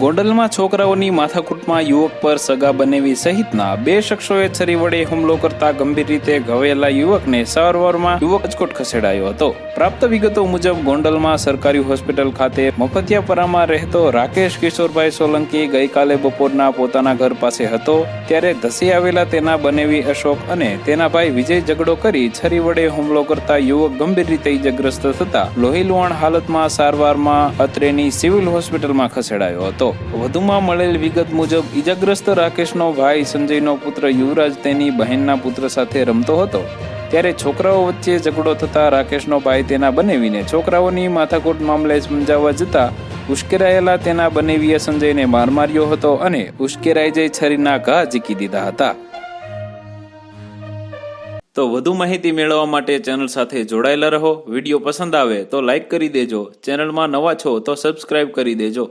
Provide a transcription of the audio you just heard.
ગોંડલમાં છોકરાઓની માથાકૂટમાં યુવક પર સગા બનેવી સહિતના 2 શખ્સોએ છરી વડે હુમલો કરતા ગંભીર રીતે ઘવાયેલા યુવકને સારવારમાં રાજકોટ ખસેડાયો હતો। પ્રાપ્ત વિગતો મુજબ ગોંડલમાં સરકારી હોસ્પિટલ ખાતે મફતિયાપરામાં રહેતો રાકેશ કિશોરભાઈ સોલંકી ગઈકાલે બપોરના પોતાના ઘર પાસે હતો ત્યારે ધસી આવેલા તેના બનેવી અશોક અને તેના ભાઈ વિજય ઝઘડો કરી છરી વડે હુમલો કરતા યુવક ગંભીર રીતે ઇજાગ્રસ્ત થતા લોહીલુહાણ હાલતમાં સારવારમાં અત્રેની સિવિલ હોસ્પિટલમાં ખસેડાયો હતો। વધુમાં મળેલ વિગત મુજબ ઇજાગ્રસ્ત રાકેશનો ભાઈ સંજયનો પુત્ર યુવરાજ તેની બહેનના પુત્ર સાથે રમતો હતો ત્યારે છોકરાઓ વચ્ચે ઝઘડો થતા રાકેશનો ભાઈ તેના બનેવીને છોકરાઓની માથાકૂટ મામલે સમજાવવા જતા ઉશ્કેરાયેલા તેના બનેવીએ સંજયને માર માર્યો હતો અને ઉશ્કેરાઈ જઈ છરીના ઘા ઝીકી દીધા હતા। તો વધુ માહિતી મેળવવા માટે ચેનલ સાથે જોડાયેલા રહો। વિડીયો પસંદ આવે તો લાઈક કરી દેજો। ચેનલમાં નવા છો તો સબસ્ક્રાઇબ કરી દેજો।